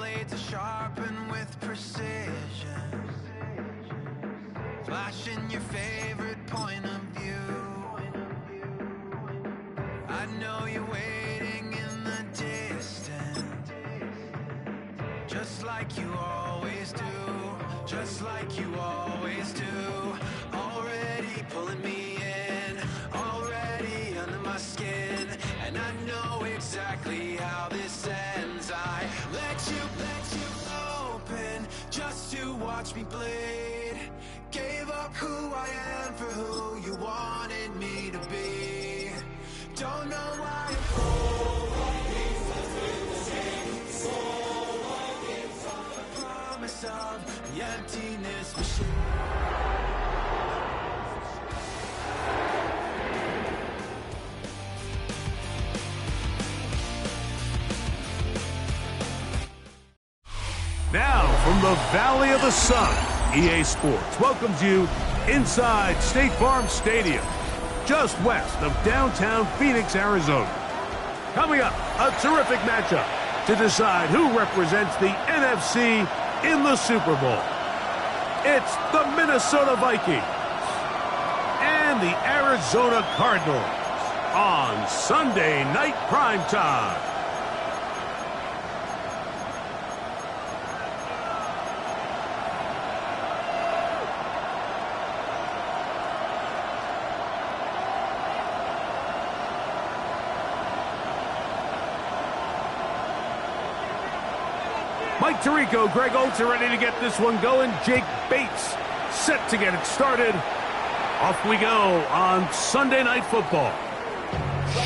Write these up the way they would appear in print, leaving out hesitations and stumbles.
blades are sharpened with precision, flashing your favorite point of view. I know you're waiting in the distance, just like you always do, just like you always do. Already pulling me in, already under my skin, and I know exactly how this ends. I let you open just to watch me bleed. Gave up who I am for who you wanted me to be. Don't know why I'm the promise of the emptiness machine. Now, from the Valley of the Sun, EA Sports welcomes you inside State Farm Stadium, just west of downtown Phoenix, Arizona. Coming up, a terrific matchup to decide who represents the NFC in the Super Bowl. It's the Minnesota Vikings and the Arizona Cardinals on Sunday Night Primetime. Mike Tirico, Greg Oltz are ready to get this one going. Jake Bates set to get it started. Off we go on Sunday Night Football.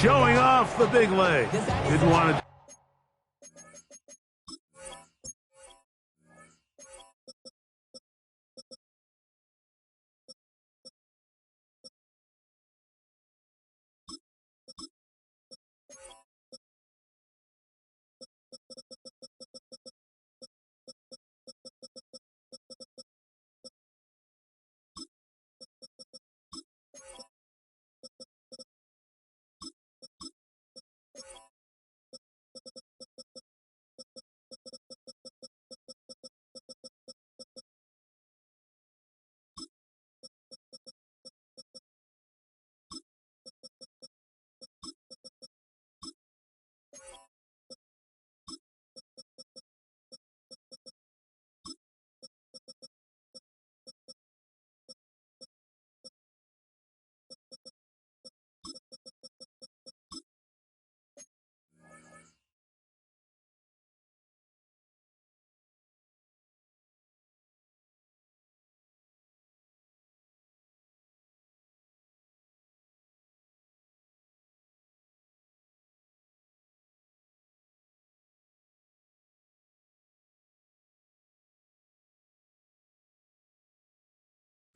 Showing off the big leg. Didn't want to...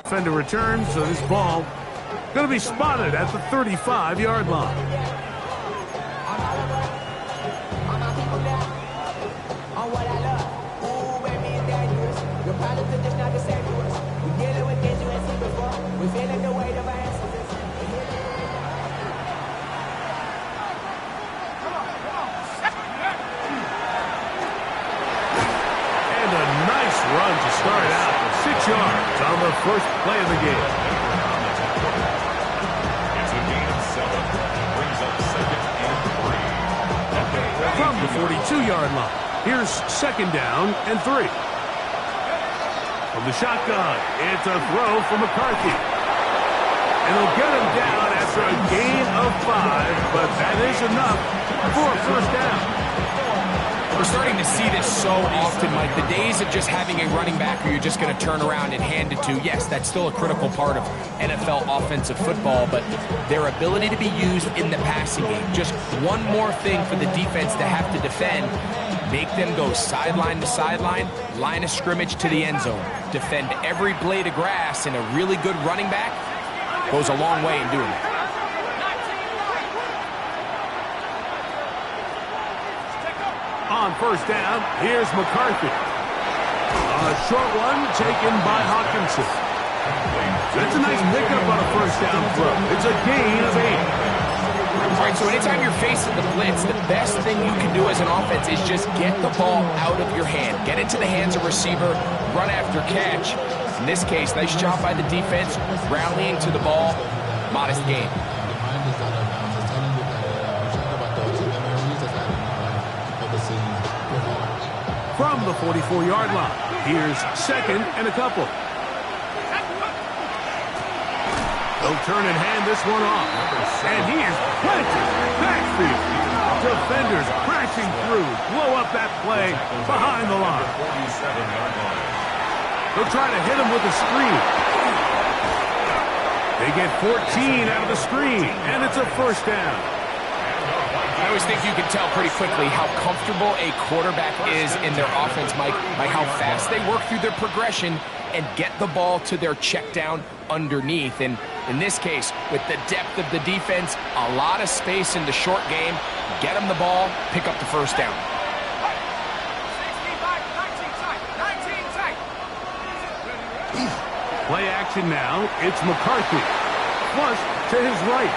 Defender returns, so this ball going to be spotted at the 35-yard line. And a nice run to start out. 6 yards on the first play of the game. It's a gain of 7. Brings up 2nd and 3. From the 42-yard line, here's 2nd down and 3. From the shotgun, it's a throw from McCarthy. And they'll get him down after a gain of 5, but that is enough for a first down. We're starting to see this so often, Mike. The days of just having a running back who you're just going to turn around and hand it to, yes, that's still a critical part of NFL offensive football, but their ability to be used in the passing game, just one more thing for the defense to have to defend, make them go sideline to sideline, line of scrimmage to the end zone, defend every blade of grass, and a really good running back goes a long way in doing that. On first down, here's McCarthy. A short one taken by Hawkinson. That's a nice pickup on a first down throw. It's a gain of 8. Right, So anytime you're facing the blitz, the best thing you can do as an offense is just get the ball out of your hand. Get into the hands of receiver, run after catch. In this case, nice job by the defense, rallying to the ball. Modest gain. From the 44-yard line, here's second and a couple. They'll turn and hand this one off. And he is planted backfield. Defenders crashing through, blow up that play behind the line. They'll try to hit him with a screen. They get 14 out of the screen, and it's a first down. I always think you can tell pretty quickly how comfortable a quarterback is in their offense, Mike, by how fast they work through their progression and get the ball to their check down underneath. And in this case, with the depth of the defense, a lot of space in the short game, get them the ball, pick up the first down. Play action now. It's McCarthy. Flush to his right.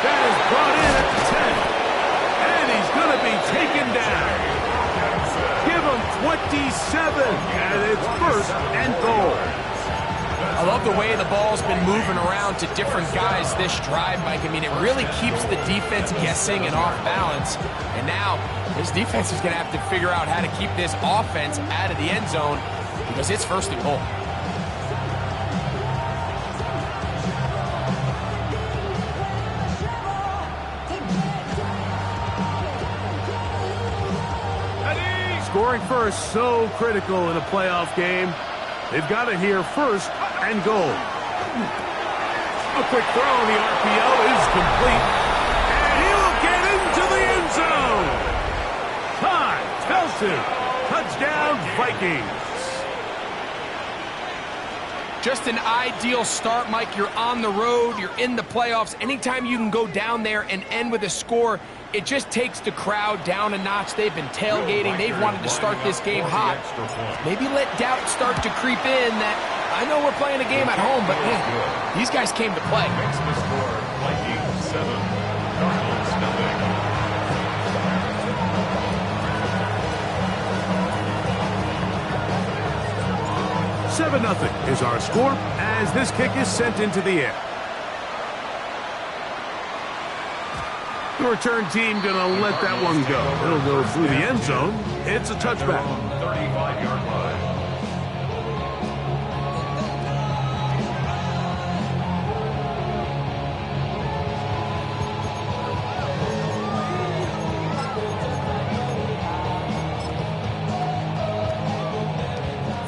That is brought in at the 10. And he's going to be taken down. Give him 27. And it's first and goal. I love the way the ball's been moving around to different guys this drive, Mike. I mean, it really keeps the defense guessing and off balance. And now, this defense is going to have to figure out how to keep this offense out of the end zone because it's first and goal. Scoring first, so critical in a playoff game. They've got it here first and goal. A quick throw on the RPO is complete. And he will get into the end zone. Time tells him. Touchdown, Vikings. Just an ideal start, Mike. You're on the road. You're in the playoffs. Anytime you can go down there and end with a score, it just takes the crowd down a notch. They've been tailgating. They've wanted to start this game hot. Maybe let doubt start to creep in that I know we're playing a game at home, but man, these guys came to play. Makes the score Vikings 7, Cardinals nothing. 7-0 is our score as this kick is sent into the air. The return team going to let that one go. It'll go through the end zone. It's a touchback. 35-yard line.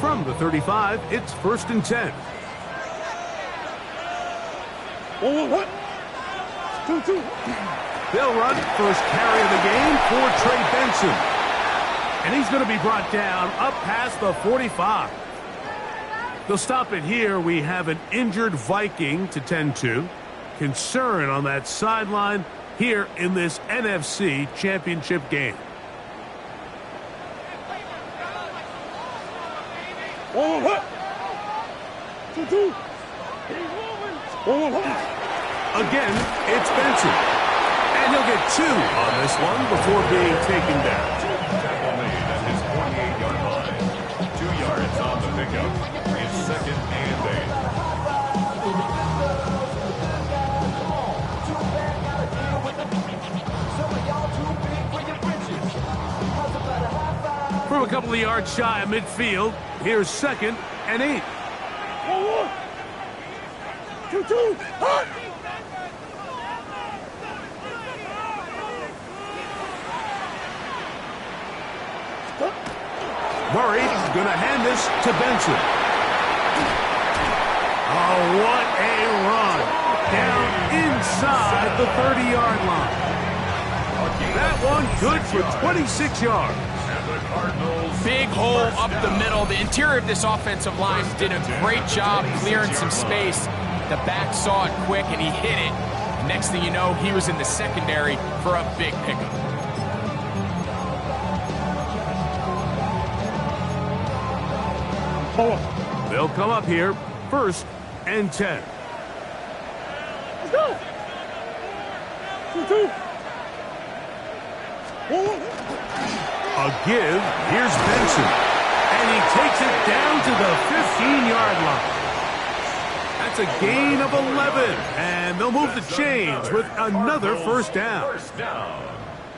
From the 35, it's first and 10. What? 2-2. They'll run first carry of the game for Trey Benson. And he's going to be brought down up past the 45. They'll stop it here. We have an injured Viking to tend to. Concern on that sideline here in this NFC Championship game. Again, it's Benson. And he'll get 2 on this one before being taken down. Tackle made at his 48-yard line. 2 yards on the pickup. It's second and 8. From a couple of yards shy of midfield, here's second and 8. 2-2. Murray is going to hand this to Benson. Oh, what a run. Down inside the 30-yard line. That one good for 26 yards. Big hole up the middle. The interior of this offensive line did a great job clearing some space. The back saw it quick, and he hit it. Next thing you know, he was in the secondary for a big pickup. They'll come up here first and 10. A give. Here's Benson. And he takes it down to the 15-yard line. That's a gain of 11. And they'll move the chains with another first down.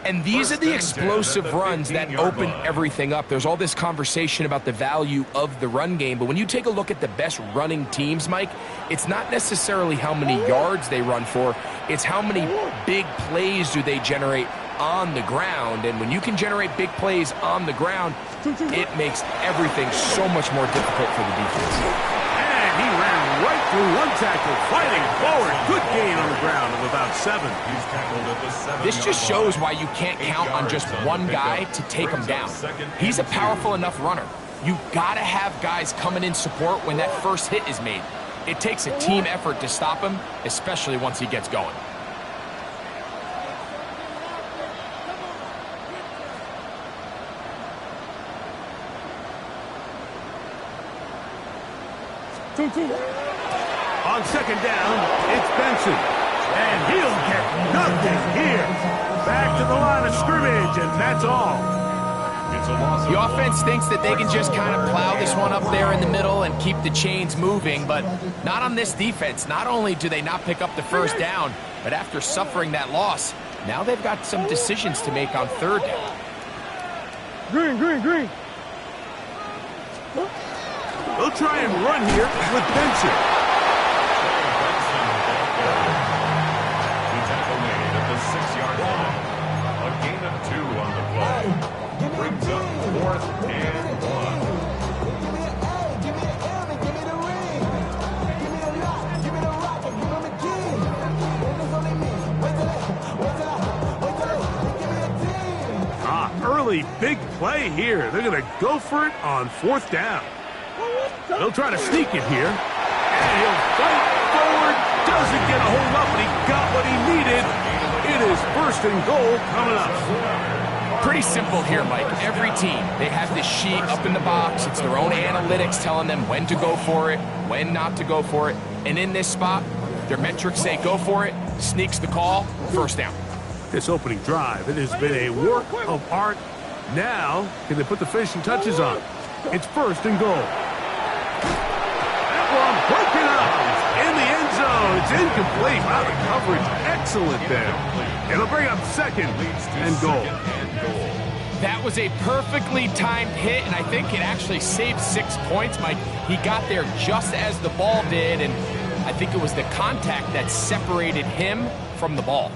And these are the explosive runs that open everything up. There's all this conversation about the value of the run game, but when you take a look at the best running teams, Mike, it's not necessarily how many yards they run for, it's how many big plays do they generate on the ground. And when you can generate big plays on the ground, it makes everything so much more difficult for the defense. He ran right through one tackle, fighting forward. Good gain on the ground of about 7. He's tackled at the 7. This just shows why you can't count on just one guy to take him down. He's a powerful enough runner. You've got to have guys coming in support when that first hit is made. It takes a team effort to stop him, especially once he gets going. On second down, it's Benson. And he'll get nothing here. Back to the line of scrimmage, and that's all. The offense thinks that they can just kind of plow this one up there in the middle and keep the chains moving, but not on this defense. Not only do they not pick up the first down, but after suffering that loss, now they've got some decisions to make on third down. Green. They'll try and run here with Benson. The tackle made at the 6-yard line. A gain of 2 on the play. Brings up 4th and 1. Give me the M and give me the ring. Give me the lock, give me the rock, and give me the key. And it's only me. Wait till give me a team. Early big play here. They're going to go for it on 4th down. They'll try to sneak it here. And he'll fight forward. Doesn't get a hold up, but he got what he needed. It is 1st and goal coming up. Pretty simple here, Mike. Every team, they have this sheet up in the box. It's their own analytics telling them when to go for it, when not to go for it. And in this spot, their metrics say go for it, sneaks the call, first down. This opening drive, it has been a work of art. Now, can they put the finishing touches on? It's 1st and goal. That one broken up in the end zone. It's incomplete. Wow, the coverage excellent there. It'll bring up 2nd and goal. That was a perfectly timed hit, and I think it actually saved 6 points, Mike. He got there just as the ball did, and I think it was the contact that separated him from the ball.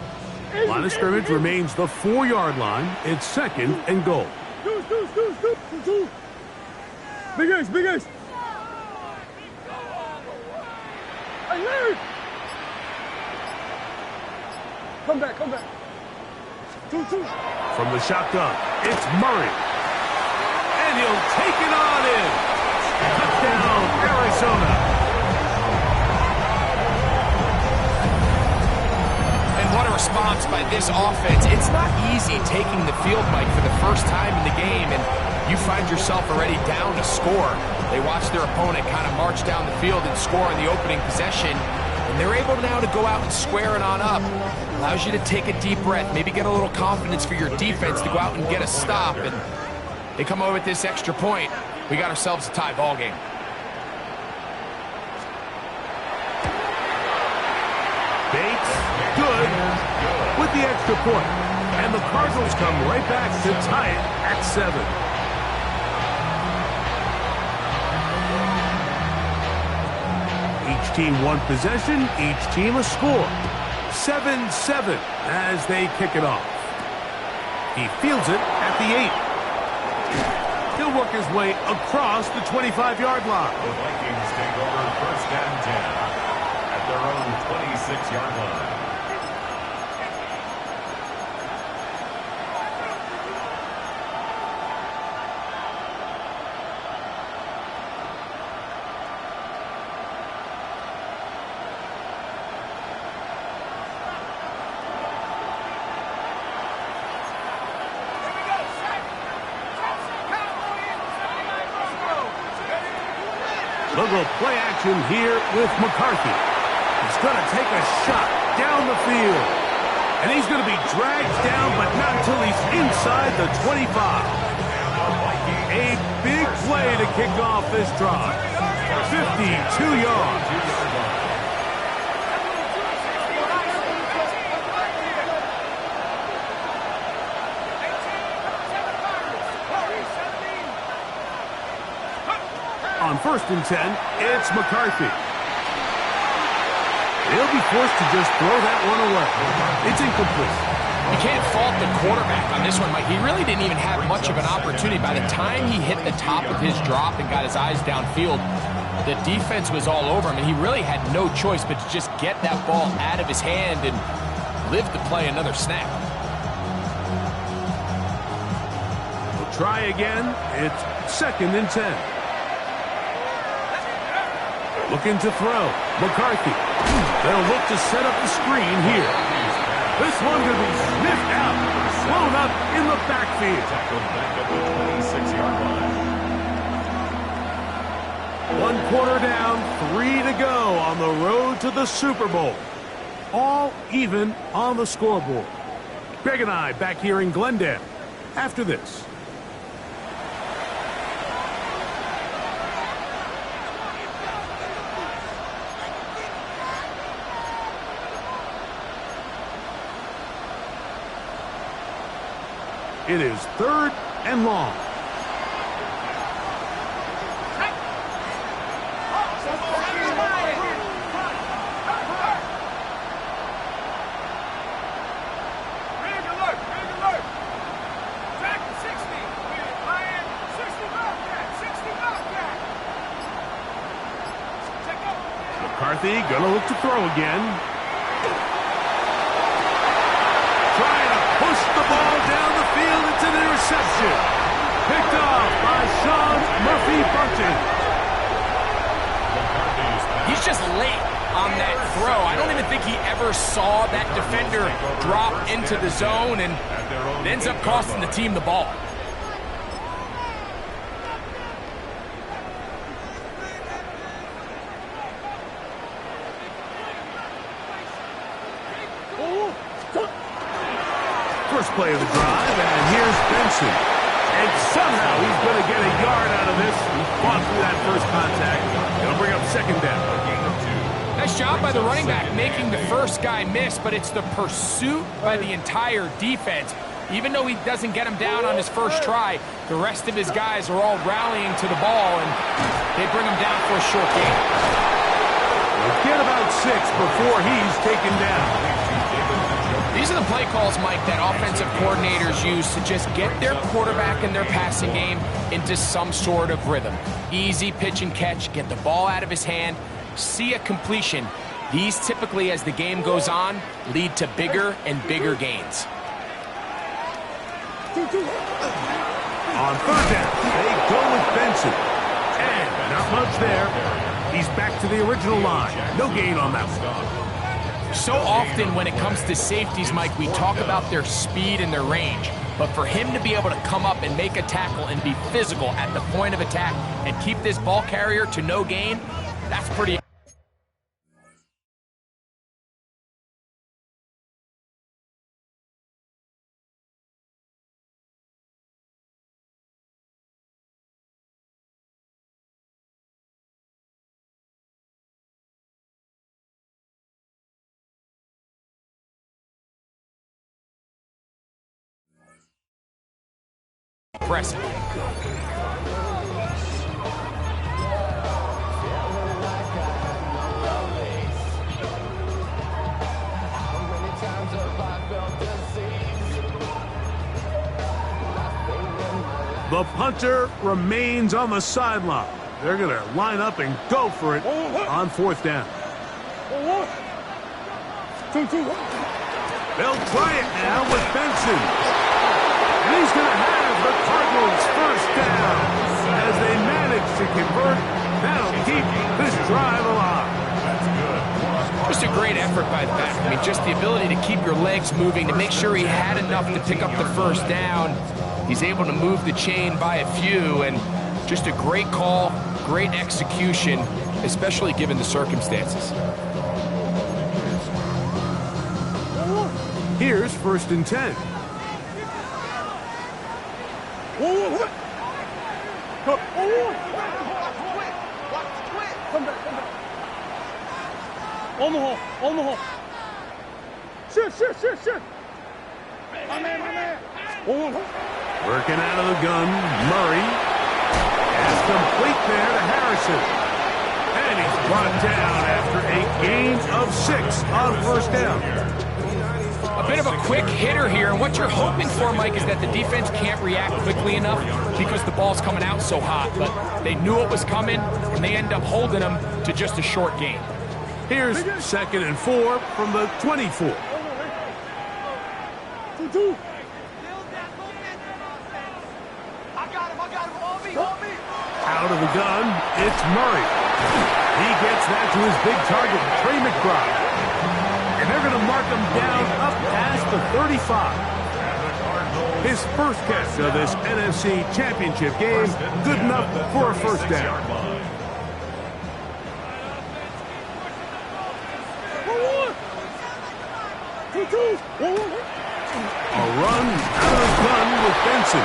Line of scrimmage remains the 4-yard line. It's 2nd and goal. Big ace. Hey, Larry! Come back. 2. From the shotgun, it's Murray. And he'll take it on in. Touchdown, Arizona. And what a response by this offense. It's not easy taking the field, Mike, for the first time in the game, and you find yourself already down to score. They watch their opponent kind of march down the field and score in the opening possession, and they're able now to go out and square it on up. Allows you to take a deep breath, maybe get a little confidence for your defense to go out and get a stop, and they come over with this extra point. We got ourselves a tie ball game. Bates, good, with the extra point. And the Cardinals come right back to tie it at 7. Each team one possession, each team a score. 7-7 as they kick it off. He fields it at the 8. He'll work his way across the 25-yard line. The Vikings take over 1st and 10 at their own 26-yard line. They'll go play action here with McCarthy. He's going to take a shot down the field. And he's going to be dragged down, but not until he's inside the 25. A big play to kick off this drive. 52 yards. On 1st and 10, it's McCarthy. He'll be forced to just throw that one away. It's incomplete. You can't fault the quarterback on this one, Mike. He really didn't even have much of an opportunity. By the time he hit the top of his drop and got his eyes downfield, the defense was all over him, and he really had no choice but to just get that ball out of his hand and live to play another snap. We'll try again. It's 2nd and 10. Looking to throw. McCarthy. They'll look to set up the screen here. This one going to be sniffed out. Blown up in the backfield. Tackled back at the 26-yard line. 1 quarter down, 3 to go on the road to the Super Bowl. All even on the scoreboard. Greg and I back here in Glendale after this. It is 3rd and long. McCarthy gonna look to throw again. Trying to push the ball down the field. It's an interception. Picked off by Sean Murphy-Bunting. He's just late on that throw. I don't even think he ever saw that defender drop into the zone, and it ends up costing the team the ball. First play of the drive, and here's Benson. And somehow he's going to get a yard out of this. He fought through that first contact. It'll bring up 2nd down. Nice job by the running back making the first guy miss, but it's the pursuit by the entire defense. Even though he doesn't get him down on his first try, the rest of his guys are all rallying to the ball, and they bring him down for a short gain. We'll get about 6 before he's taken down. These are the play calls, Mike, that offensive coordinators use to just get their quarterback and their passing game into some sort of rhythm. Easy pitch and catch, get the ball out of his hand, see a completion. These typically, as the game goes on, lead to bigger and bigger gains. On 3rd down, they go with Benson. And not much there. He's back to the original line. No gain on that one. So often when it comes to safeties, Mike, we talk about their speed and their range. But for him to be able to come up and make a tackle and be physical at the point of attack and keep this ball carrier to no gain, that's pretty. Impressive. The punter remains on the sideline. They're going to line up and go for it on 4th down. 2-2. They'll try it now with Benson. And he's going to have the Cardinals' first down as they manage to convert. That'll keep this drive alive. That's good. Just a great effort by the back. I mean, just the ability to keep your legs moving, to make sure he had enough to pick up the first down. He's able to move the chain by a few, and just a great call, great execution, especially given the circumstances. Here's 1st and 10. Whoa. Go. Come back. On the hole. Shit. My man. Working out of the gun, Murray. Has complete there to Harrison. And he's brought down after a gain of 6 on 1st down. A bit of a quick hitter here, and what you're hoping for, Mike, is that the defense can't react quickly enough because the ball's coming out so hot, but they knew it was coming, and they end up holding them to just a short gain. Here's 2nd and 4 from the 24. 2. Out of the gun, it's Murray. He gets that to his big target, Trey McBride. And they're going to mark him down up past the 35. His first catch of this NFC Championship game, good enough for a 1st down. A run out of the gun with Benson.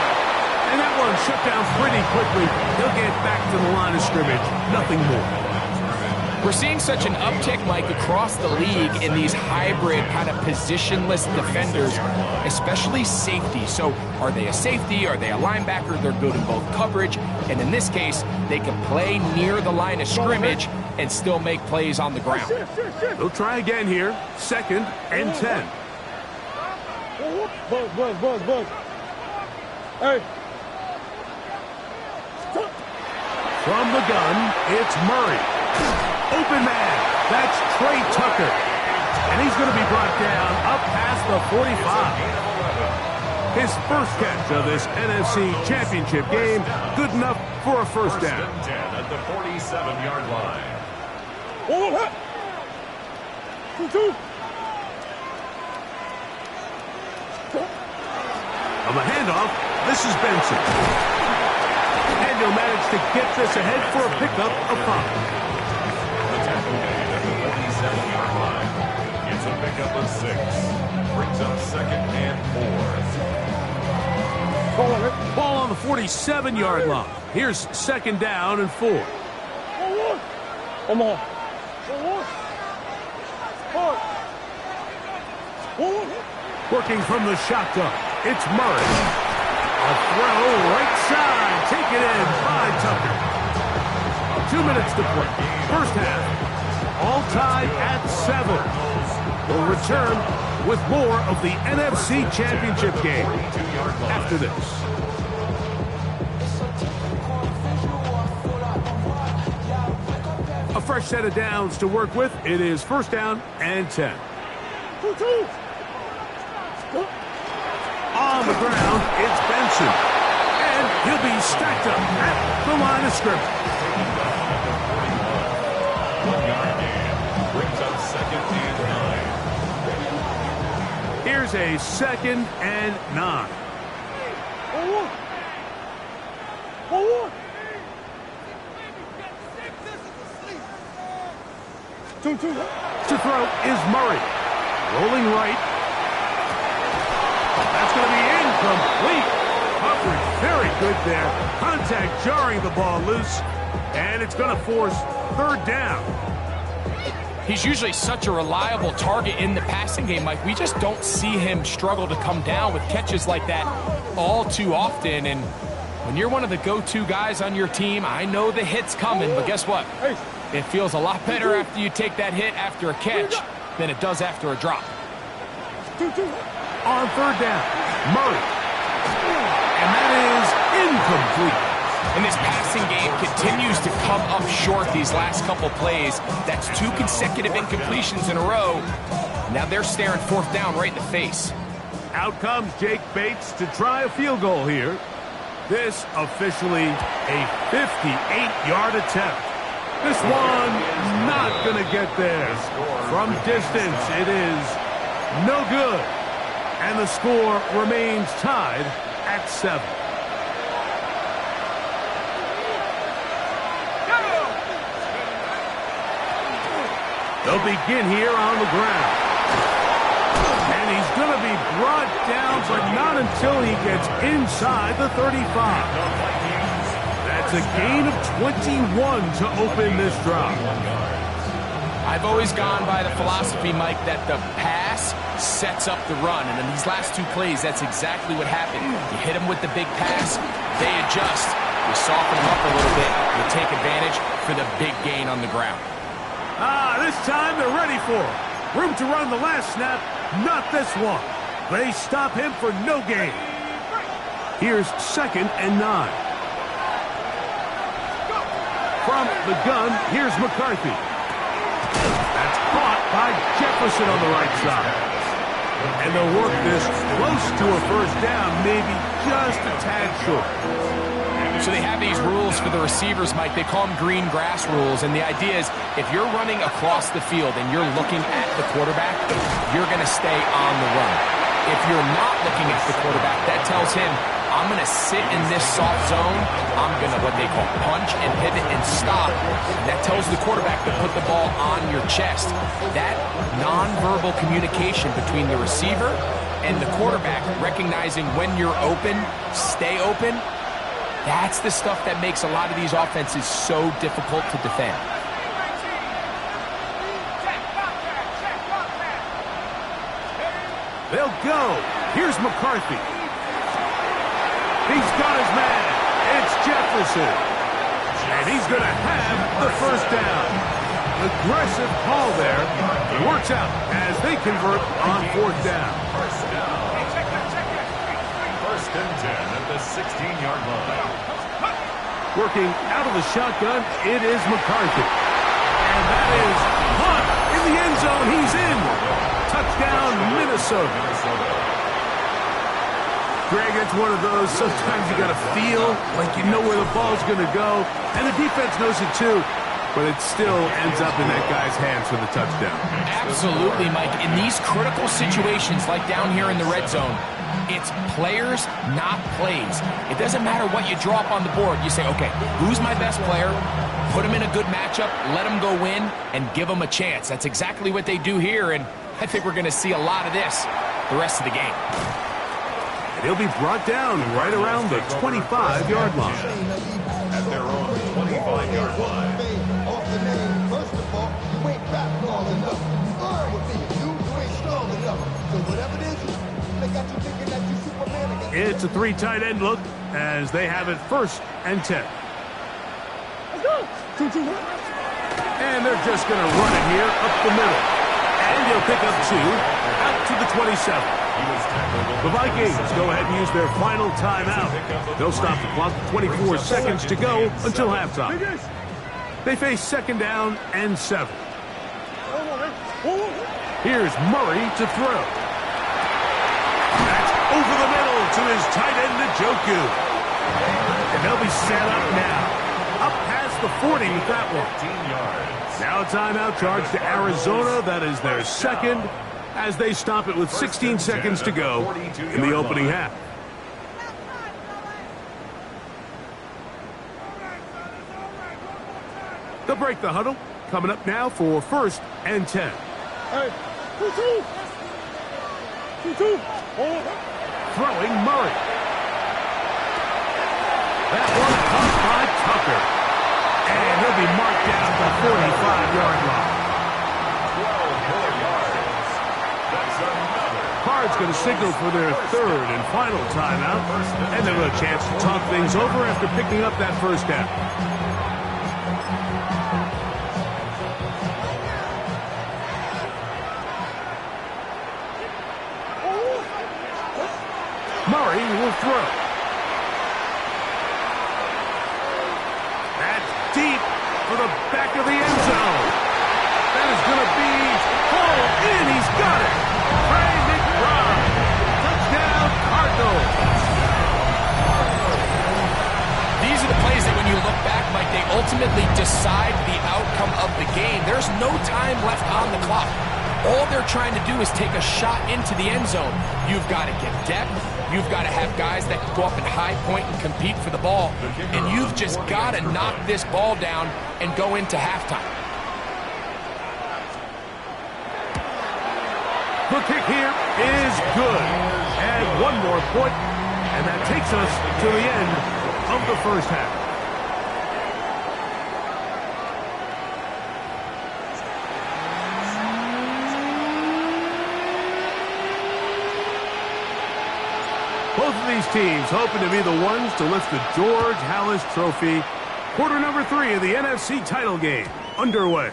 And that one shut down pretty quickly. He'll get back to the line of scrimmage. Nothing more. We're seeing such an uptick, Mike, across the league in these hybrid kind of positionless defenders, especially safety. So are they a safety? Are they a linebacker? They're good in both coverage. And in this case, they can play near the line of scrimmage and still make plays on the ground. They'll try again here. 2nd and 10. Buzz. Hey. From the gun, it's Murray. Open man. That's Trey Tucker. And he's going to be brought down up past the 45. His first catch of this NFC Championship game, good enough for a 1st down. 10 at the 47-yard line. On the handoff, this is Benson. And he'll manage to get this ahead for a pickup of 5. The tackle gain at the 47-yard line. It's a pickup of 6. Brings up 2nd and 4. Ball on the 47-yard line. Here's 2nd down and 4. Working from the shotgun, it's Murray. A throw right side, taken in by Tucker. 2 minutes to play. First half, all tied at 7. We'll return with more of the NFC Championship game after this. A fresh set of downs to work with. It is 1st down and 10. On the ground, it's Benson. And he'll be stacked up at the line of scrimmage. 1-yard gain. Brings up 2nd and 9. Here's a 2nd and 9. Two. To throw is Murray. Rolling right. That's going to be incomplete. Coverage very good there. Contact jarring the ball loose. And it's going to force 3rd down. He's usually such a reliable target in the passing game, Mike. We just don't see him struggle to come down with catches like that all too often. And when you're one of the go-to guys on your team, I know the hit's coming, but guess what? It feels a lot better after you take that hit after a catch than it does after a drop. On 3rd down, Murray. And that is incomplete. And this passing game continues to come up short these last couple plays. That's 2 consecutive incompletions in a row. Now they're staring 4th down right in the face. Out comes Jake Bates to try a field goal here. This officially a 58-yard attempt. This one not going to get there. From distance, it is no good. And the score remains tied at 7. They'll begin here on the ground. And And he's going to be brought down, but not until he gets inside the 35. That's a gain of 21 to open this drive. I've always gone by the philosophy, Mike, that the pass sets up the run. And in these last two plays, that's exactly what happened. You hit them with the big pass, they adjust. You soften them up a little bit, you take advantage for the big gain on the ground. This time they're ready for it. Room to run the last snap, not this one. They stop him for no gain. Here's 2nd and 9. From the gun, here's McCarthy. That's caught by Jefferson on the right side. And they'll work this close to a first down, maybe just a tad short. So they have these rules for the receivers, Mike. They call them green grass rules. And the idea is if you're running across the field and you're looking at the quarterback, you're going to stay on the run. If you're not looking at the quarterback, that tells him, I'm going to sit in this soft zone. I'm going to what they call punch and pivot and stop. And that tells the quarterback to put the ball on your chest. That nonverbal communication between the receiver and the quarterback, recognizing when you're open, stay open, that's the stuff that makes a lot of these offenses so difficult to defend. They'll go. Here's McCarthy. He's got his man. It's Jefferson. And he's going to have the first down. Aggressive call there. It works out as they convert on 4th down. First and 10 at the 16-yard line. Working out of the shotgun, it is McCarthy. And that is caught in the end zone. He's in. Touchdown, Minnesota. Greg, it's one of those, sometimes you got to feel like you know where the ball's going to go, and the defense knows it too, but it still ends up in that guy's hands for the touchdown. Absolutely, Mike. In these critical situations, like down here in the red zone, it's players, not plays. It doesn't matter what you draw up on the board. You say, okay, who's my best player? Put him in a good matchup, let him go win, and give him a chance. That's exactly what they do here, and I think we're going to see a lot of this the rest of the game. And he'll be brought down right around the 25-yard line. At their own 25-yard line. First of all, you ain't back long enough. You ain't strong enough. So whatever it is, they got you thinking that you Superman again. It's a 3 tight end look as they have it 1st and 10. Let's go. 2-2. And they're just going to run it here up the middle. And he'll pick up 2 out to the 27. The Vikings go ahead and use their final timeout. They'll stop the clock 24 seconds to go until halftime. They face 2nd down and 7. Here's Murray to throw. That's over the middle to his tight end, Njoku. And they'll be set up now. Up past the 40 with that one. Now a timeout charge to Arizona. That is their 2nd. As they stop it with 16 seconds to go in the opening half. They'll break the huddle. Coming up now for 1st and 10. Hey, 2-2. 2-2. Throwing Murray. That one caught by Tucker. And he'll be marked down at the 45-yard line. Card's going to signal for their 3rd and final timeout, and they'll have a chance to talk things over after picking up that first down. Murray will throw. That's deep for the back of the end zone. That is going to be hauled in. He's got it. Touchdown, Cardinals. These are the plays that when you look back, Mike, they ultimately decide the outcome of the game. There's no time left on the clock. All they're trying to do is take a shot into the end zone. You've got to get depth. You've got to have guys that can go up and high point and compete for the ball. And you've just got to knock this ball down and go into halftime. The kick here is good. And one more point, and that takes us to the end of the first half. Both of these teams hoping to be the ones to lift the George Halas Trophy. Quarter number 3 of the NFC title game underway.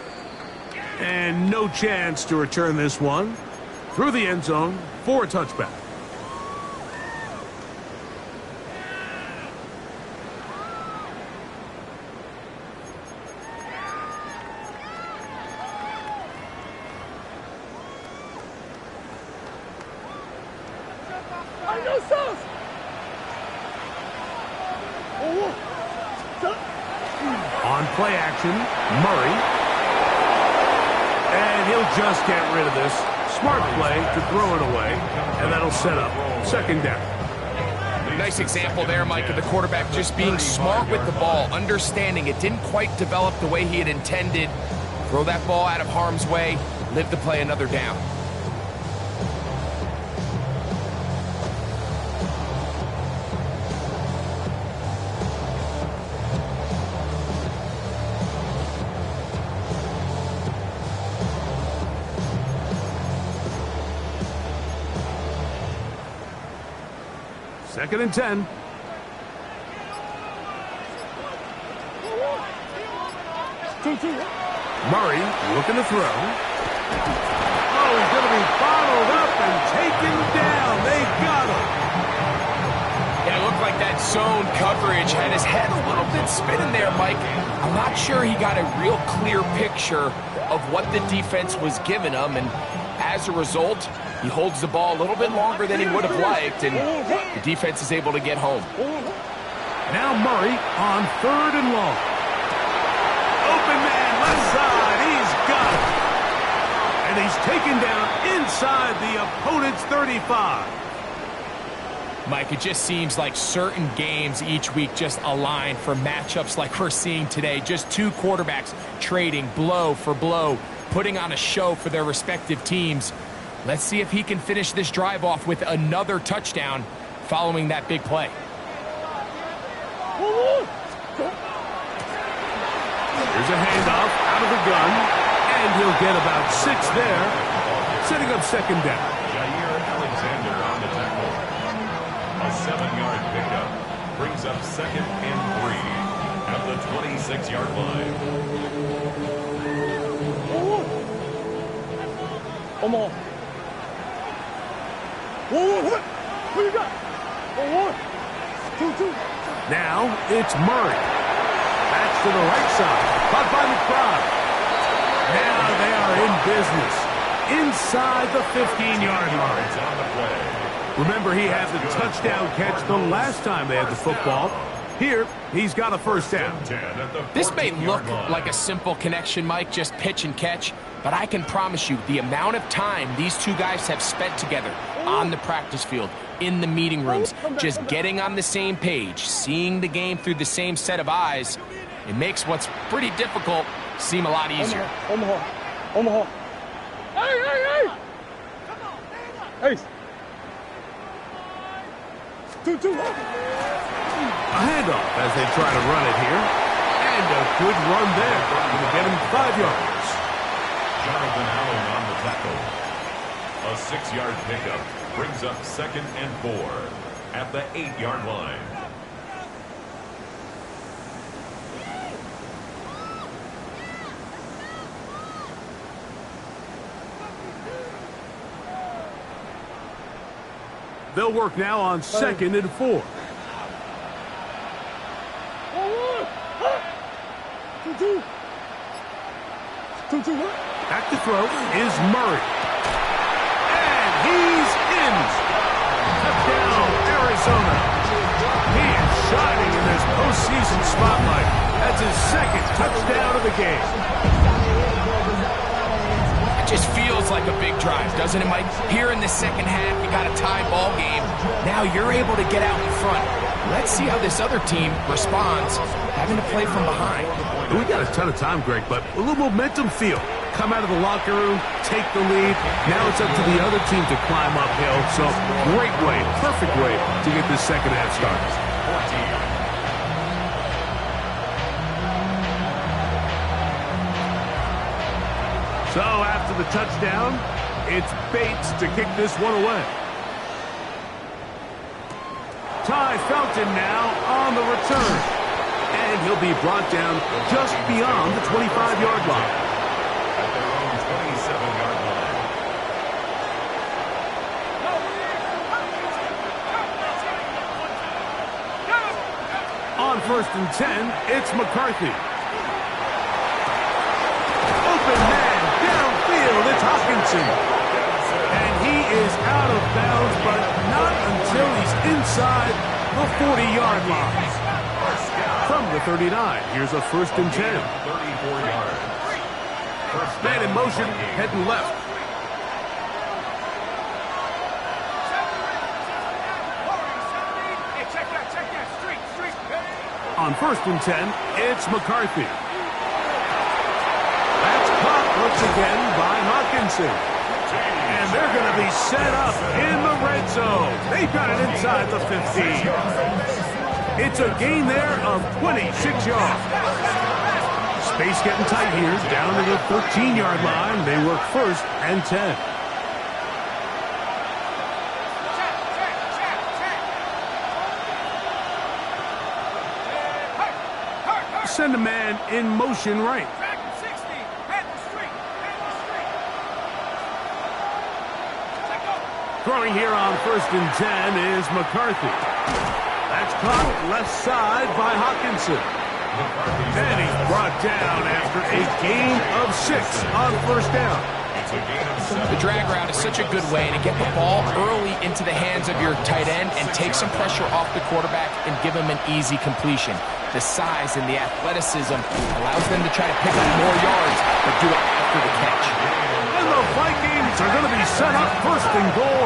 And no chance to return this one through the end zone for a touchback. On play action, Murray. And he'll just get rid of this. Smart play to throw it away, and that'll set up second down. Nice example there, Mike, of the quarterback just being smart with the ball, understanding it didn't quite develop the way he had intended. Throw that ball out of harm's way, live to play another down. Second and 10. Murray looking to throw. Oh, he's going to be bottled up and taken down. They got him. Yeah, it looked like that zone coverage had his head a little bit spinning there, Mike. I'm not sure he got a real clear picture of what the defense was giving him, and as a result, he holds the ball a little bit longer than he would have liked, and the defense is able to get home. Now Murray on third and long. Open man, left side, he's got it. And he's taken down inside the opponent's 35. Mike, it just seems like certain games each week just align for matchups like we're seeing today. Just two quarterbacks trading blow for blow, putting on a show for their respective teams. Let's see if he can finish this drive off with another touchdown following that big play. Here's a handoff out of the gun, and he'll get about 6 there, setting up second down. Alexander on the tackle. A 7-yard pickup brings up second and 3 at the 26-yard line. Come on. What you got? 2-2. Now it's Murray. Back to the right side. Caught by McBride. Now they are in business. Inside the 15-yard line. Remember, he had the touchdown catch the last time they had the football. Here, he's got a first down. This may look like a simple connection, Mike, just pitch and catch, but I can promise you the amount of time these two guys have spent together on the practice field, in the meeting rooms, just getting on the same page, seeing the game through the same set of eyes, it makes what's pretty difficult seem a lot easier. Omaha. Hey! Hey! 2-2. A handoff as they try to run it here. And a good run there. Going to get him 5 yards. Jonathan Allen on the tackle. A 6-yard pickup brings up second and 4 at the 8-yard line. They'll work now on second and 4. 2-2. Back to throw is Murray. And he's in. Touchdown, Arizona. He is shining in this postseason spotlight. That's his second touchdown of the game. It just feels like a big drive, doesn't it, Mike? Here in the second half, you got a tie ball game. Now you're able to get out in front. Let's see how this other team responds, having to play from behind. We got a ton of time, Greg, but a little momentum feel. come out of the locker room, take the lead. Now it's up to the other team to climb uphill. So great way, perfect way to get this second half started. So after the touchdown, it's Bates to kick this one away. Ty Felton now on the return. And he'll be brought down just beyond the 25-yard line. At their own 27-yard line. On 1st and 10, it's McCarthy. Open man downfield, it's Hawkinson. And he is out of bounds, but not until he's inside the 40-yard line. From the 39, here's a 1st and 10. 34 yards. Man in motion, heading left. On 1st and 10, it's McCarthy. That's caught once again by Hawkinson. And they're going to be set up in the red zone. They've got it inside the 15. It's a gain there of 26 yards. Space getting tight here, down to the 13-yard line. They work 1st and 10. Send a man in motion right. Throwing here on 1st and 10 is McCarthy. That's caught left side by Hawkinson. And he's brought down after a gain of 6 on 1st down. The drag route is such a good way to get the ball early into the hands of your tight end and take some pressure off the quarterback and give him an easy completion. The size and the athleticism allows them to try to pick up more yards, but do it after the catch. And the Vikings are going to be set up 1st and goal.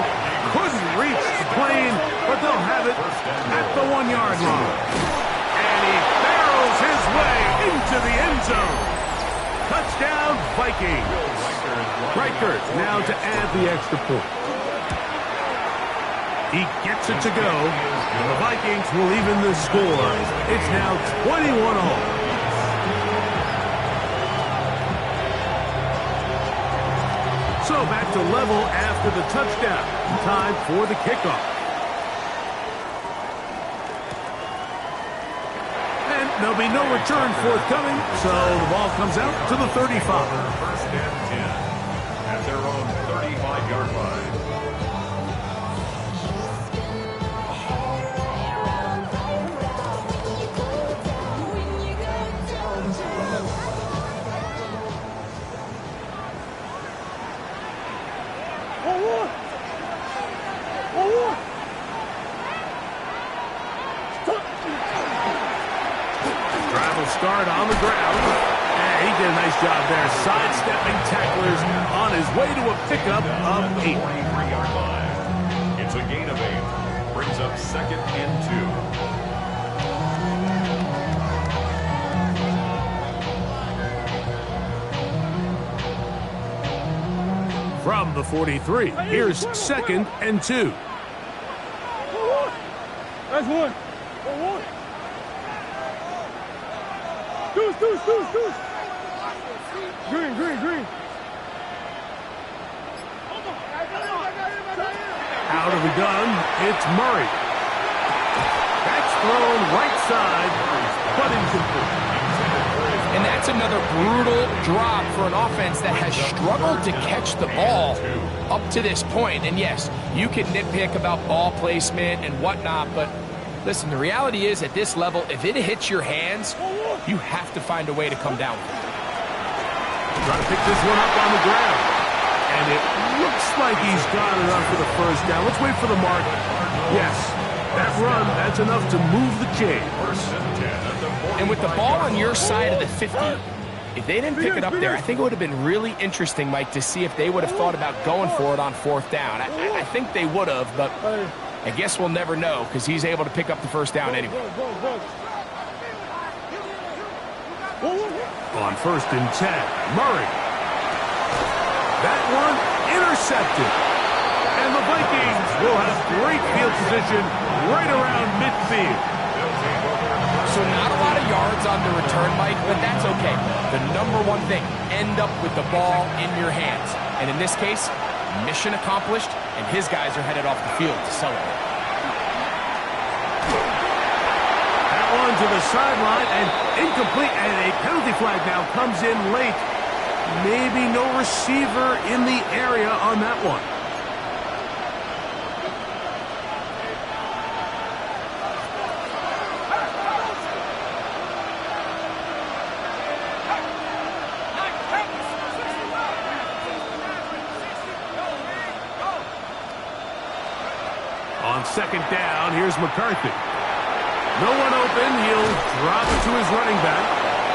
Couldn't reach the plane, but they'll have it at the 1-yard line. And he barrels his way into the end zone. Touchdown, Vikings. Reichert now to add the extra point. He gets it to go. The Vikings will even the score. It's now 21-all. So back to level after the touchdown. Time for the kickoff. And there'll be no return forthcoming, so the ball comes out to the 35. 1st and 10 at their own 35-yard line. Start on the ground. And he did a nice job there, sidestepping tacklers on his way to a pickup of 8. 43-yard line. It's a gain of 8. Brings up 2nd and 2. From the 43, here's 2nd and 2. That's one. Deuce. Green. Out of the gun, it's Murray. That's thrown right side, but incomplete. And that's another brutal drop for an offense that has struggled to catch the ball up to this point. And yes, you can nitpick about ball placement and whatnot, but listen, the reality is at this level, if it hits your hands, you have to find a way to come down with it. Trying to pick this one up on the ground. And it looks like he's got enough for the 1st down. Let's wait for the mark. Yes, that run, that's enough to move the chain. And with the ball on your side of the 50, if they didn't pick it up there, I think it would have been really interesting, Mike, to see if they would have thought about going for it on 4th down. I think they would have, but I guess we'll never know because he's able to pick up the 1st down anyway. On 1st and 10, Murray. That one intercepted. And the Vikings will have great field position right around midfield. So not a lot of yards on the return, Mike, but that's okay. The number one thing, end up with the ball in your hands. And in this case, mission accomplished, and his guys are headed off the field to celebrate. That one to the sideline, and incomplete, and a penalty flag now comes in late. Maybe no receiver in the area on that one. On second down, here's McCarthy. No one open. He'll drop it to his running back.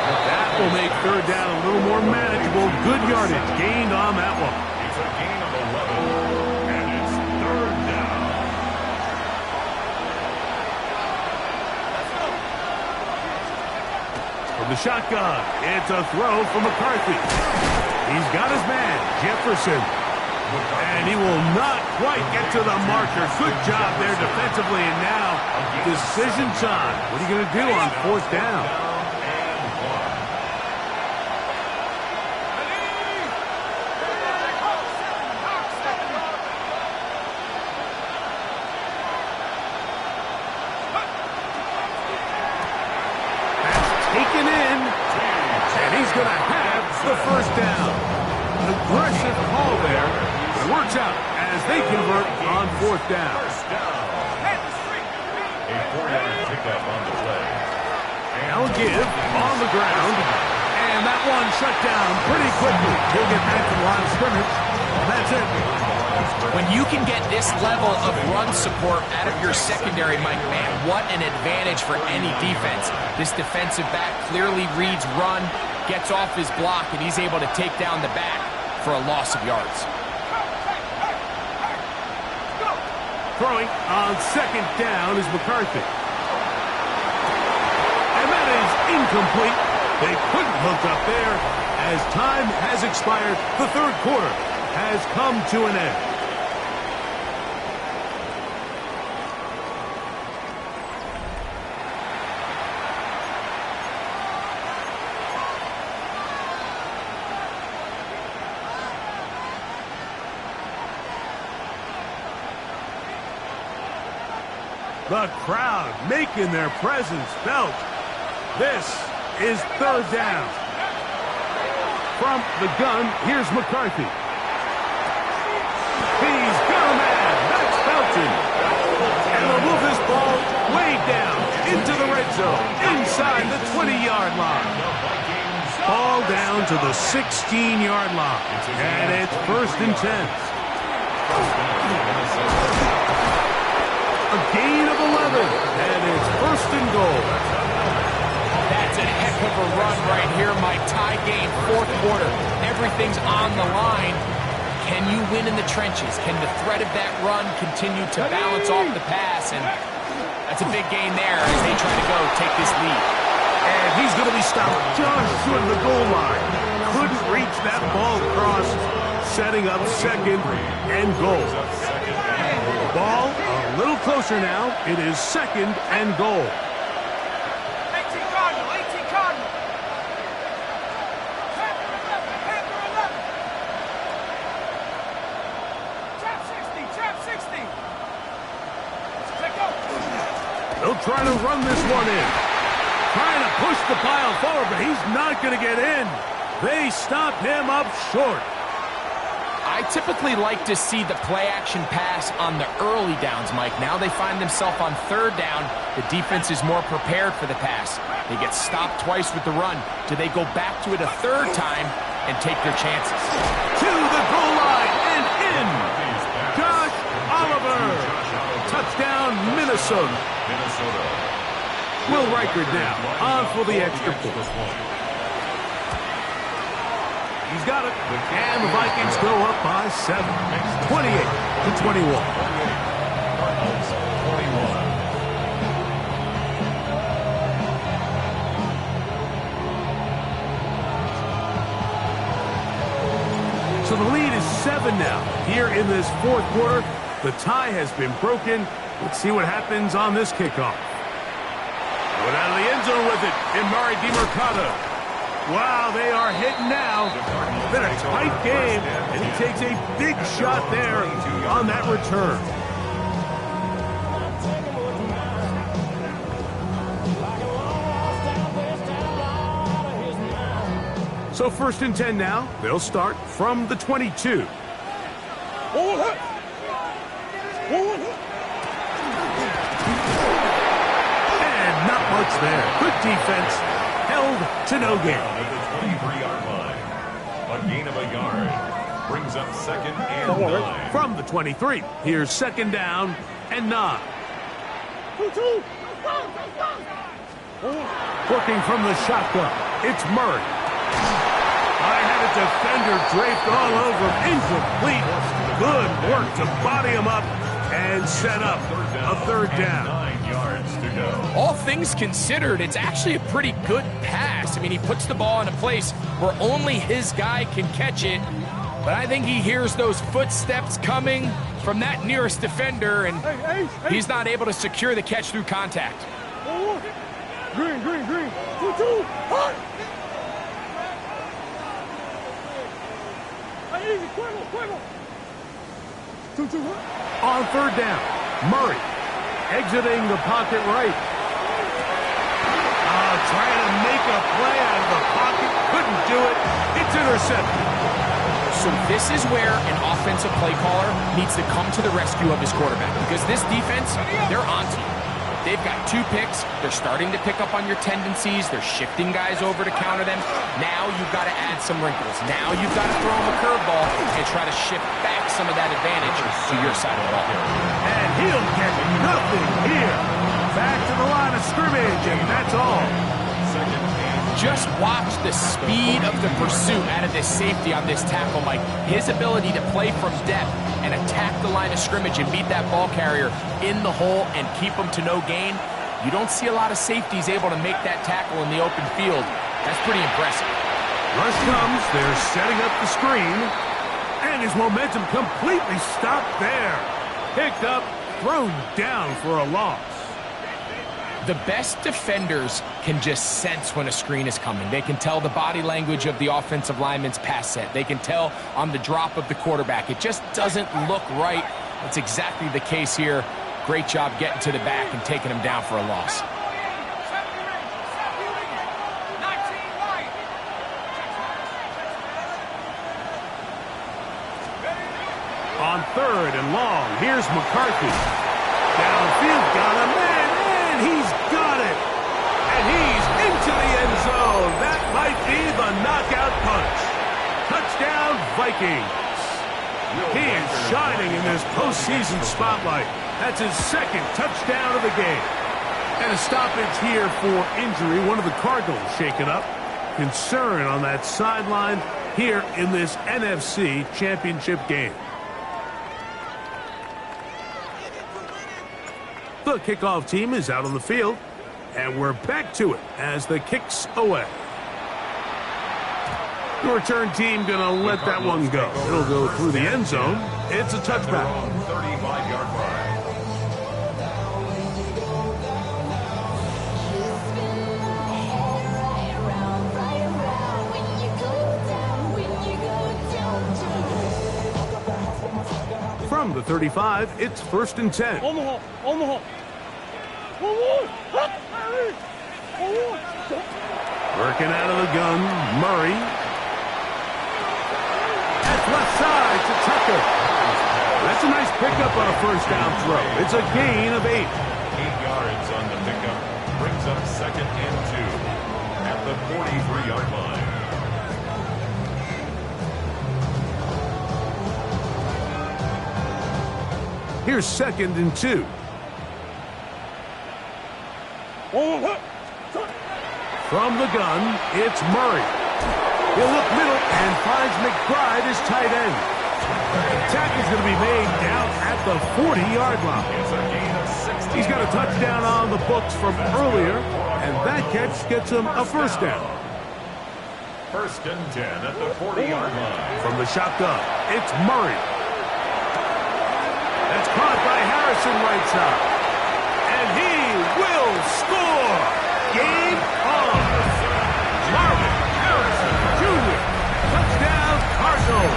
That will make third down a little more manageable. Good yardage gained on that one. It's a gain of 11, and it's third down. From the shotgun, it's a throw from McCarthy. He's got his man, Jefferson. And he will not quite get to the marker. Good job there defensively, and now decision time. What are you going to do on fourth down? That's taken in, and he's going to have the first down. An aggressive call there. It works out as they convert on fourth down. First down. A 4-yard pickup on the play. Now give on the ground. And that one shut down pretty quickly. He'll get back to the line of scrimmage. And that's it. When you can get this level of run support out of your secondary, Mike, man, what an advantage for any defense. This defensive back clearly reads run, gets off his block, and he's able to take down the back for a loss of yards. Throwing on second down is McCarthy. And that is incomplete. They couldn't hook up there. As time has expired, the third quarter has come to an end. The crowd making their presence felt. This is third down. From the gun, here's McCarthy. He's got a man. That's Felton. And they'll move this ball way down into the red zone, inside the 20-yard line. Ball down to the 16-yard line. And it's first and 10. A gain of 11, and it's first and goal. That's a heck of a run right here, Mike. Tie game, fourth quarter. Everything's on the line. Can you win in the trenches? Can the threat of that run continue to balance off the pass? And that's a big gain there as they try to go take this lead. And he's going to be stopped just short of the goal line. Couldn't reach that ball across, setting up second and goal. Ball a little closer now. It is second and goal. 18 Cardinal, 18 Cardinal. Panther 11. Trap 60. Let go. They'll try to run this one in. Trying to push the pile forward, but he's not going to get in. They stop him up short. I typically like to see the play-action pass on the early downs, Mike. Now they find themselves on third down. The defense is more prepared for the pass. They get stopped twice with the run. Do they go back to it a third time and take their chances? To the goal line and in. Josh Oliver. Touchdown, Minnesota. Will Reichard now on for the extra point. He's got it. And the Vikings go up by 7. 28-21. So the lead is 7 now. Here in this fourth quarter, the tie has been broken. Let's see what happens on this kickoff. Going out of the end zone with it in Murray DiMercato. Wow, they are hitting now. It's been a tight game, and he takes a big shot there on that return. So 1st and 10 now. They'll start from the 22. And not much there. Good defense. Held to no gain. At the 23-yard line. A gain of a yard. Brings up 2nd and 9. From the 23. Here's 2nd down and 9. Working from the shotgun. It's Murray. I had a defender draped all over him. Incomplete. Good work to body him up and set up a 3rd down. 9 yards to go. All things considered, it's actually a pretty good pass. I mean, he puts the ball in a place where only his guy can catch it. But I think he hears those footsteps coming from that nearest defender, and he's not able to secure the catch through contact. Green. 2-2. Hot. Easy, quick. 2-2. On 3rd down, Murray exiting the pocket right. Trying to make a play out of the pocket. Couldn't do it. It's intercepted. So this is where an offensive play caller needs to come to the rescue of his quarterback, because this defense, they're onto you. They've got 2 picks. They're starting to pick up on your tendencies. They're shifting guys over to counter them. Now you've got to add some wrinkles. Now you've got to throw them a curveball and try to shift back some of that advantage to your side of the ball. And he'll get nothing here. Back to the line of scrimmage, and that's all. Just watch the speed of the pursuit out of this safety on this tackle, Mike. His ability to play from depth and attack the line of scrimmage and beat that ball carrier in the hole and keep him to no gain. You don't see a lot of safeties able to make that tackle in the open field. That's pretty impressive. Rush comes. They're setting up the screen. And his momentum completely stopped there. Picked up, thrown down for a loss. The best defenders can just sense when a screen is coming. They can tell the body language of the offensive lineman's pass set. They can tell on the drop of the quarterback. It just doesn't look right. That's exactly the case here. Great job getting to the back and taking him down for a loss. On 3rd and long, here's McCarthy. Downfield, got a man, and he's got it. And he's into the end zone. That might be the knockout punch. Touchdown, Vikings. He is shining in this postseason spotlight. That's his 2nd touchdown of the game. And a stoppage here for injury. One of the Cardinals shaken up. Concern on that sideline here in this NFC Championship game. The kickoff team is out on the field, and we're back to it as the kick's away. The return team going to let that one go. It'll go through the end zone. It's a touchback. 35-yard line. From the 35, it's 1st and 10. Omaha. Working out of the gun, Murray. That's left side to Tucker. That's a nice pickup on a 1st down throw. It's a gain of 8. 8 yards on the pickup. Brings up 2nd and 2 at the 43-yard line. Here's 2nd and 2. From the gun, it's Murray. He'll look middle and finds McBride as tight end. Tackle's going to be made down at the 40-yard line. It's a gain of 60. He's got a touchdown on the books from earlier, and that catch gets him a 1st down. First and 10 at the 40-yard line. From the shotgun, it's Murray. That's caught by Harrison right side. And he will score. Game on. Marvin Harrison Jr. Touchdown, Cardinals.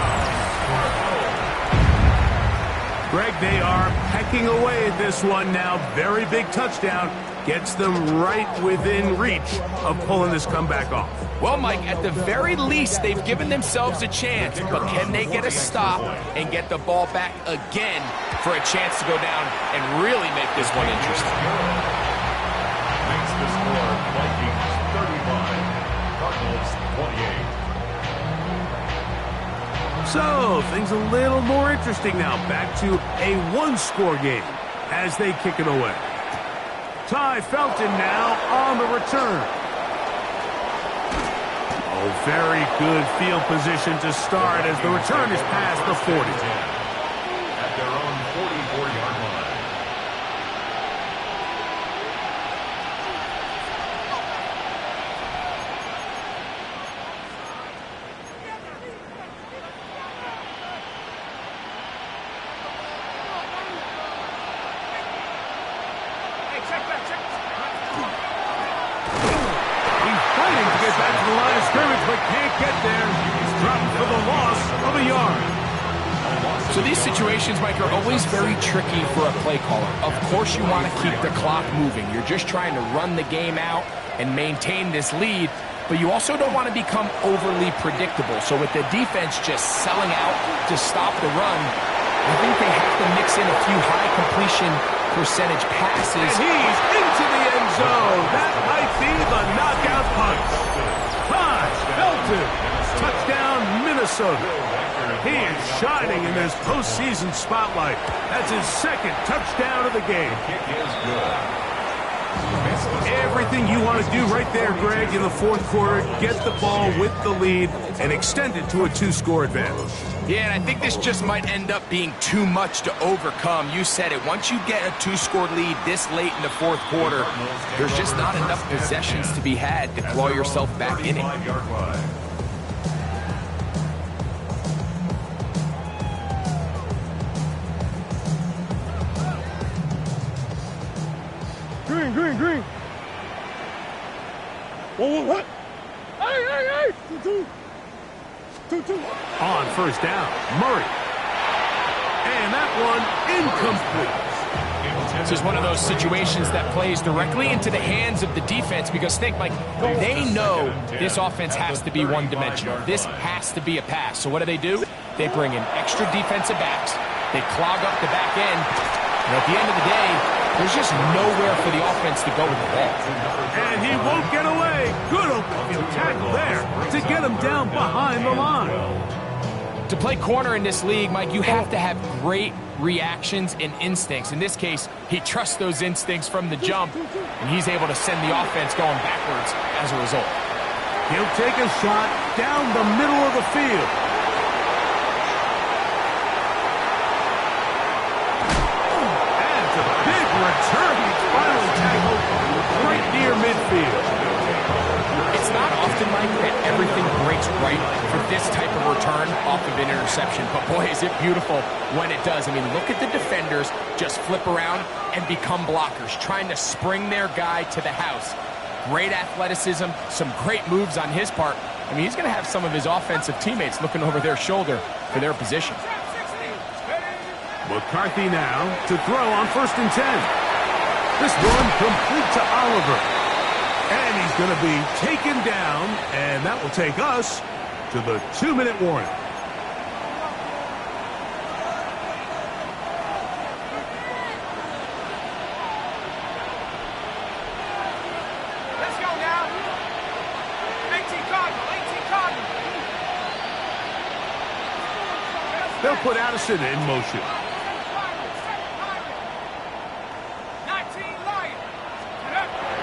Greg, they are pecking away at this one now. Very big touchdown. Gets them right within reach of pulling this comeback off. Well, Mike, at the very least, they've given themselves a chance, but can they get a stop and get the ball back again for a chance to go down and really make this one interesting? Makes the score Vikings 35, Cardinals 28. So, things a little more interesting now. Back to a one-score game as they kick it away. Ty Felton now on the return. Oh, very good field position to start as the return is past the 40. At their own 44-yard line. So these situations, Mike, are always very tricky for a play caller. Of course you want to keep the clock moving. You're just trying to run the game out and maintain this lead, but you also don't want to become overly predictable. So with the defense just selling out to stop the run, I think they have to mix in a few high completion percentage passes. And he's into the end zone. That might be the knockout punch. Ty Felton, touchdown Minnesota. He is shining in this postseason spotlight. That's his second touchdown of the game. Kick is good. Everything you want to do right there, Greg, in the fourth quarter, get the ball with the lead and extend it to a two-score advantage. Yeah, and I think this just might end up being too much to overcome. You said it. Once you get a two-score lead this late in the fourth quarter, there's just not enough possessions to be had to claw yourself back in it. 35-yard line. Green. What? Hey! 2-2. On first down, Murray. And that one incomplete. This is one of those situations that plays directly into the hands of the defense because think, Mike, they know this offense has to be one-dimensional. This has to be a pass. So what do? They bring in extra defensive backs. They clog up the back end. And at the end of the day, there's just nowhere for the offense to go with the ball. And he won't get away. Good open tackle there to get him down behind the line. To play corner in this league, Mike, you have to have great reactions and instincts. In this case, he trusts those instincts from the jump, and he's able to send the offense going backwards as a result. He'll take a shot down the middle of the field. Return, finally tackled right near midfield. It's not often, Mike, that everything breaks right for this type of return off of an interception. But boy, is it beautiful when it does. I mean, look at the defenders just flip around and become blockers, trying to spring their guy to the house. Great athleticism, some great moves on his part. I mean, he's going to have some of his offensive teammates looking over their shoulder for their position. McCarthy now to throw on 1st and 10. This one complete to Oliver. And he's going to be taken down, and that will take us to the 2-minute warning. Let's go now. 18 Cardinal. They'll put Addison in motion.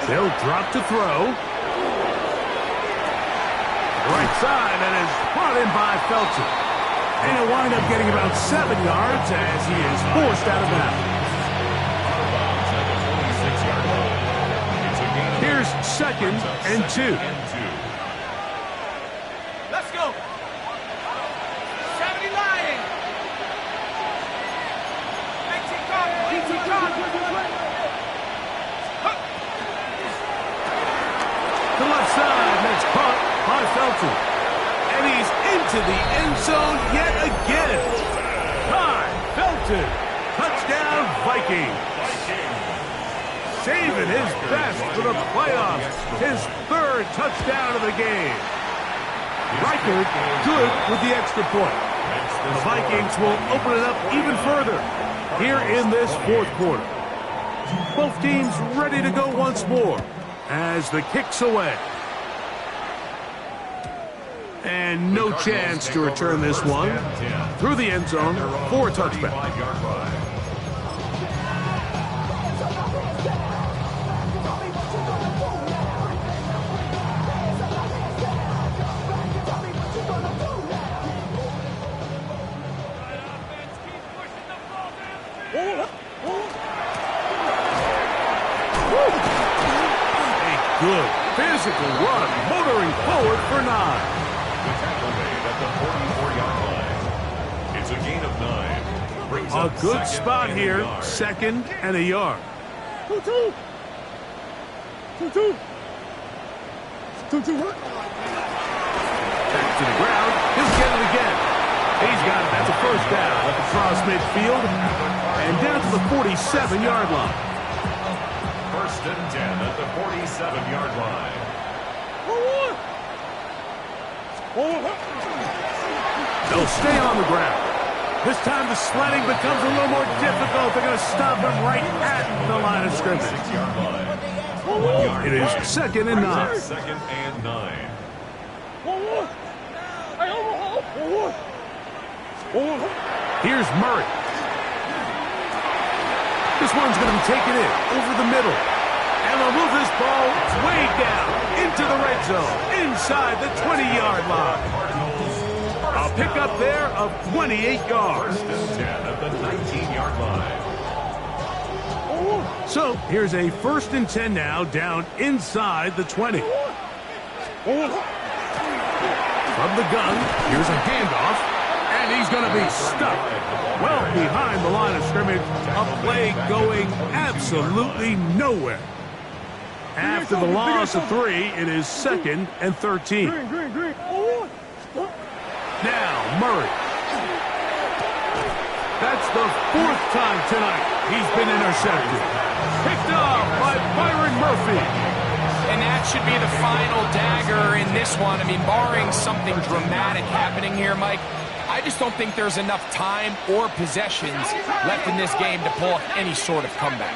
They'll drop to throw. Right side, and is brought in by Felton. And he'll wind up getting about 7 yards as he is forced out of bounds. Here's 2nd and 2. into the end zone yet again. Ty Felton. Touchdown, Vikings. Saving his best for the playoffs. His third touchdown of the game. Reichard good with the extra point. The Vikings will open it up even further here in this fourth quarter. Both teams ready to go once more as the kick's away. And no chance to return this one through the end zone for a touchback. Good physical run, motoring forward for 9. The tackle made at the 44-yard line. It's a gain of 9. Brings A up good second spot and a here, yard. second and a yard. 2-2. 2-2. 2-2. Back to the ground, he'll get it again. He's got it, that's a first down across midfield and down to the 47-yard line. First and 10 at the 47-yard line. They'll stay on the ground. This time the sledding becomes a little more difficult. They're going to stop him right at the line of scrimmage. 6-yard line. 1 yard. It is second and 9. Second and 9. Here's Murray. This one's going to be taken in over the middle. And they'll move this ball way down into the red zone, inside the 20-yard line. A pickup there of 28 yards. First and 10 at the 19-yard line. So here's a first and 10 now, down inside the 20. From the gun, here's a handoff, and he's going to be stuck well behind the line of scrimmage. A play going absolutely nowhere. After the loss of 3, it is second and 13. Now Murray. That's the 4th time tonight he's been intercepted. Picked off by Byron Murphy. And that should be the final dagger in this one. I mean, barring something dramatic happening here, Mike, I just don't think there's enough time or possessions left in this game to pull off any sort of comeback.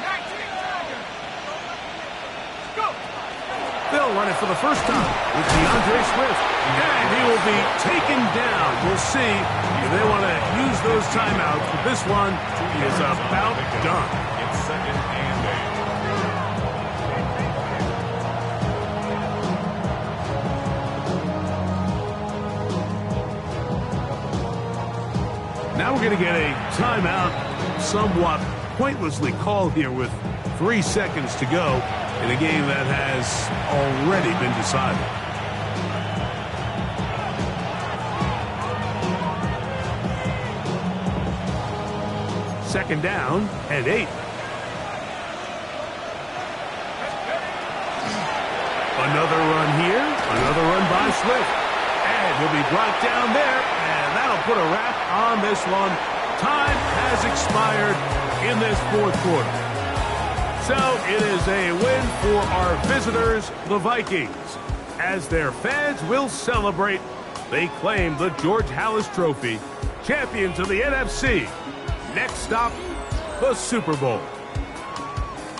They'll run it for the first time with DeAndre Swift. And he will be taken down. We'll see if they want to use those timeouts. But this one is about done. It's second and 8. Now we're going to get a timeout, somewhat pointlessly called here with 3 seconds to go in a game that has already been decided. Second down and 8. Another run here, another run by Swift. And he'll be brought down there, and that'll put a wrap on this one. Time has expired in this fourth quarter. So it is a win for our visitors, the Vikings. As their fans will celebrate, they claim the George Halas Trophy, champions of the NFC. Next stop, the Super Bowl.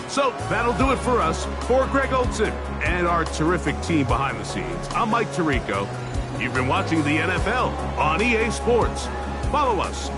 So that'll do it for us. For Greg Olson and our terrific team behind the scenes, I'm Mike Tirico. You've been watching the NFL on EA Sports. Follow us